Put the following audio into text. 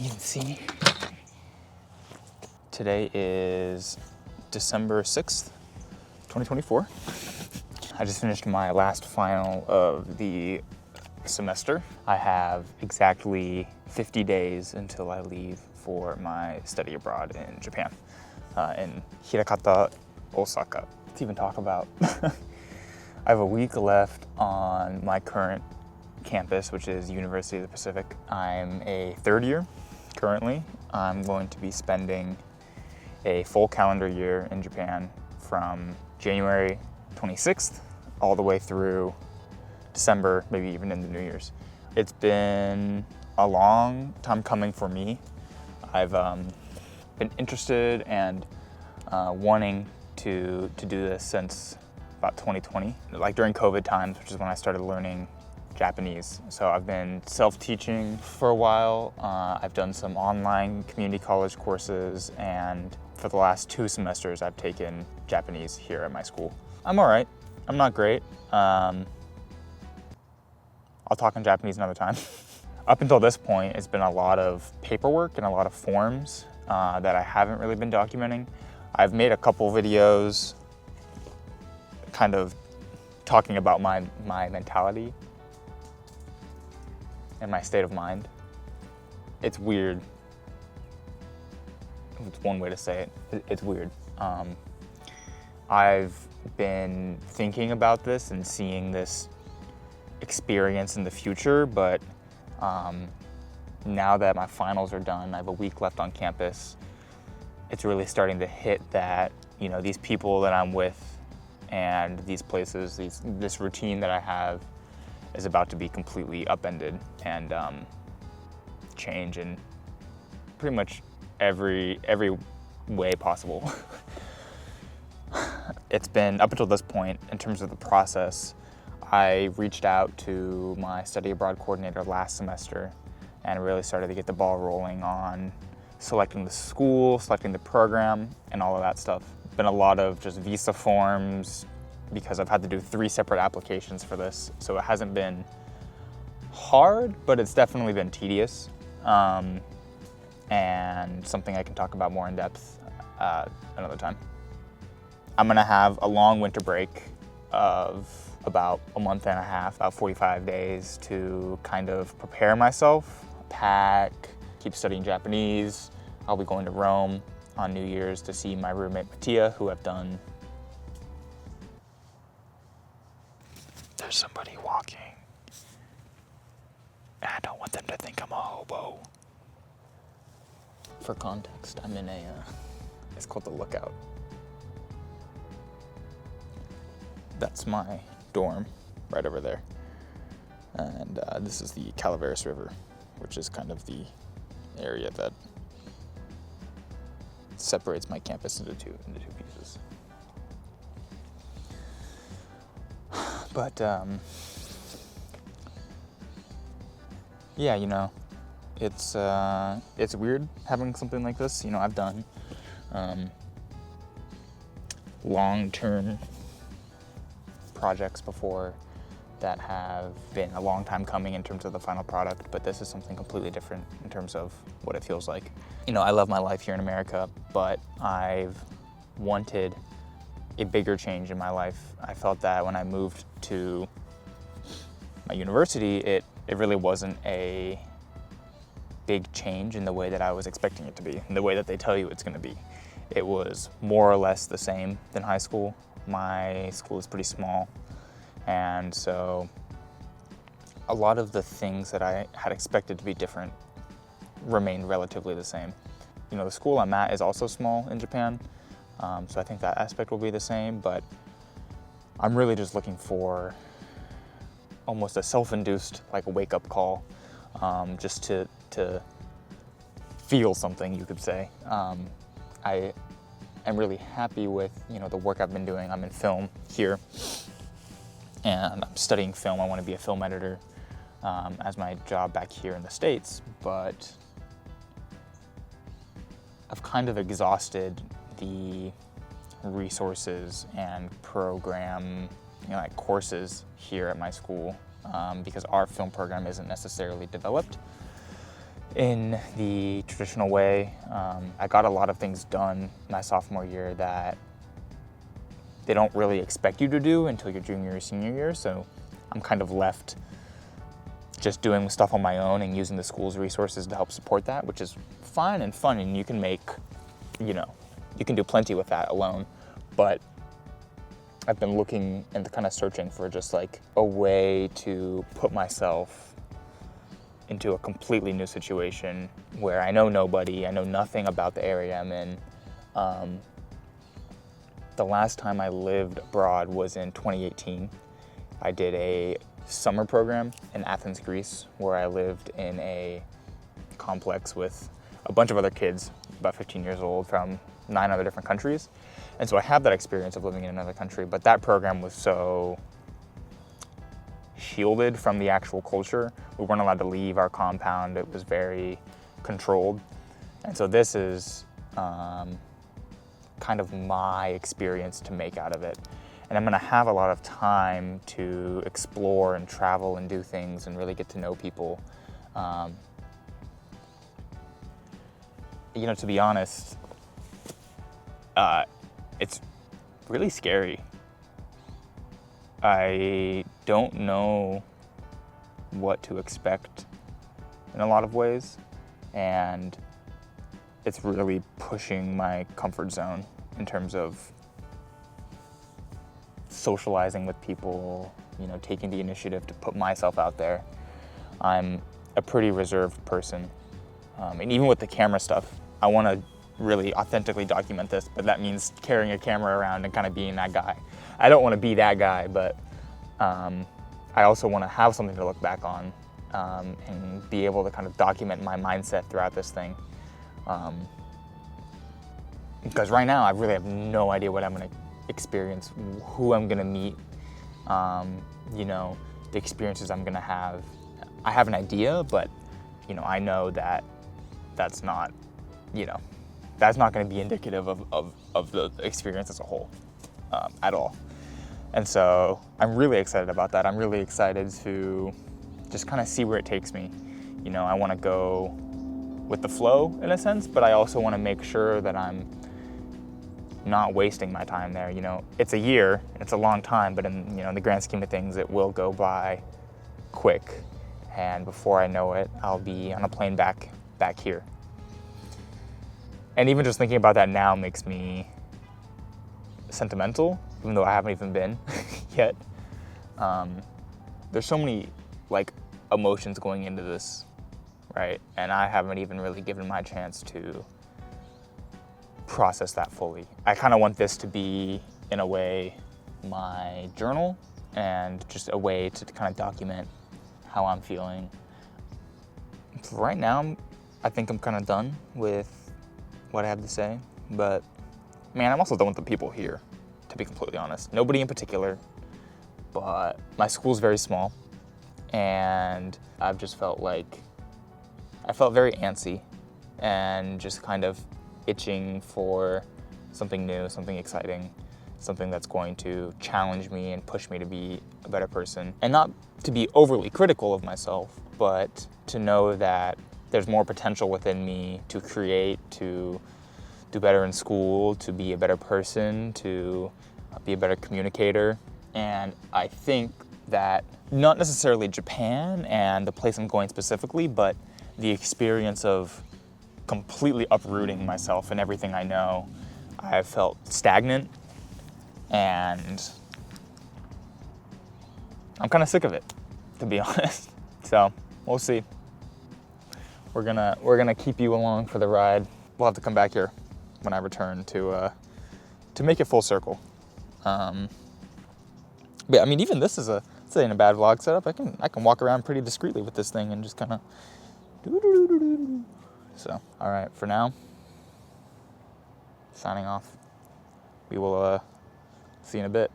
You can see. Today is December 6th, 2024. I just finished my last final of the semester. I have exactly 50 days until I leave for my study abroad in Japan, in Hirakata, Osaka. Let's even talk about. I have a week left on my current campus, which is University of the Pacific. I'm a third year currently. I'm going to be spending a full calendar year in Japan from January 26th all the way through December, maybe even into New Year's. It's been a long time coming for me. I've been interested and wanting to do this since about 2020, like during COVID times, which is when I started learning Japanese. So I've been self-teaching for a while. I've done some online community college courses, and for the last 2 semesters I've taken Japanese here at my school. I'm all right. I'm not great. I'll talk in Japanese another time. Up until this point, it's been a lot of paperwork and a lot of forms that I haven't really been documenting. I've made a couple videos kind of talking about my mentality and my state of mind. It's weird. It's one way to say it. It's weird. I've been thinking about this and seeing this experience in the future, but now that my finals are done, I have a week left on campus, it's really starting to hit that, you know, these people that I'm with and these places, this routine that I have is about to be completely upended and change in pretty much every way possible. It's been, up until this point, in terms of the process, I reached out to my study abroad coordinator last semester and really started to get the ball rolling on selecting the school, selecting the program, and all of that stuff. Been a lot of just visa forms because I've had to do 3 separate applications for this. So it hasn't been hard, but it's definitely been tedious. And something I can talk about more in depth another time. I'm gonna have a long winter break of about a month and a half, about 45 days to kind of prepare myself, pack, keep studying Japanese. I'll be going to Rome on New Year's to see my roommate Mattia, who I've done. There's somebody walking. I don't want them to think I'm a hobo. For context, I'm in it's called the Lookout. That's my dorm right over there. And this is the Calaveras River, which is kind of the area that separates my campus into two pieces. But yeah, you know, it's weird having something like this. You know, I've done long-term projects before that have been a long time coming in terms of the final product, but this is something completely different in terms of what it feels like. You know, I love my life here in America, but I've wanted a bigger change in my life. I felt that when I moved to my university, it really wasn't a big change in the way that I was expecting it to be, in the way that they tell you it's gonna be. It was more or less the same than high school. My school is pretty small, and so a lot of the things that I had expected to be different remained relatively the same. You know, the school I'm at is also small in Japan, so I think that aspect will be the same, but I'm really just looking for almost a self-induced, like a wake-up call, just to feel something, you could say. I'm really happy with, you know, the work I've been doing. I'm in film here, and I'm studying film. I want to be a film editor as my job back here in the States, but I've kind of exhausted the resources and program, you know, like courses here at my school because our film program isn't necessarily developed. in the traditional way. I got a lot of things done my sophomore year that they don't really expect you to do until your junior or senior year, so I'm kind of left just doing stuff on my own and using the school's resources to help support that, which is fine and fun, and you can make, you can do plenty with that alone. But I've been looking and kind of searching for just like a way to put myself into a completely new situation where I know nobody, I know nothing about the area I'm in. The last time I lived abroad was in 2018. I did a summer program in Athens, Greece, where I lived in a complex with a bunch of other kids, about 15 years old, from 9 other different countries. And so I have that experience of living in another country, but that program was so shielded from the actual culture. We weren't allowed to leave our compound. It was very controlled. And so this is kind of my experience to make out of it. And I'm gonna have a lot of time to explore and travel and do things and really get to know people. To be honest, it's really scary. I don't know what to expect in a lot of ways, and it's really pushing my comfort zone in terms of socializing with people, taking the initiative to put myself out there. I'm a pretty reserved person. And even with the camera stuff, I want to really authentically document this, but that means carrying a camera around and kind of being that guy. I don't want to be that guy, but I also want to have something to look back on and be able to kind of document my mindset throughout this thing. Because right now I really have no idea what I'm going to experience, who I'm going to meet, the experiences I'm going to have. I have an idea, but I know that that's not going to be indicative of the experience as a whole at all. And so I'm really excited about that. I'm really excited to just kind of see where it takes me. I want to go with the flow in a sense, but I also want to make sure that I'm not wasting my time there. It's a year, it's a long time, but in the grand scheme of things, it will go by quick. And before I know it, I'll be on a plane back here. And even just thinking about that now makes me sentimental, even though I haven't even been yet. There's so many emotions going into this, right? And I haven't even really given my chance to process that fully. I kind of want this to be, in a way, my journal and just a way to kind of document how I'm feeling. For right now, I think I'm kind of done with what I have to say, but man, I'm also done with the people here, to be completely honest. Nobody in particular, but my school's very small, and I've just felt very antsy and just kind of itching for something new, something exciting, something that's going to challenge me and push me to be a better person. And not to be overly critical of myself, but to know that there's more potential within me to create, to do better in school, to be a better person, to be a better communicator. And I think that not necessarily Japan and the place I'm going specifically, but the experience of completely uprooting myself and everything I know, I've felt stagnant, and I'm kind of sick of it, to be honest. So we'll see. We're gonna keep you along for the ride. We'll have to come back here when I return to make it full circle. But I mean, even this is in a bad vlog setup. I can walk around pretty discreetly with this thing and just kind of So, all right, for now, signing off. We will see you in a bit.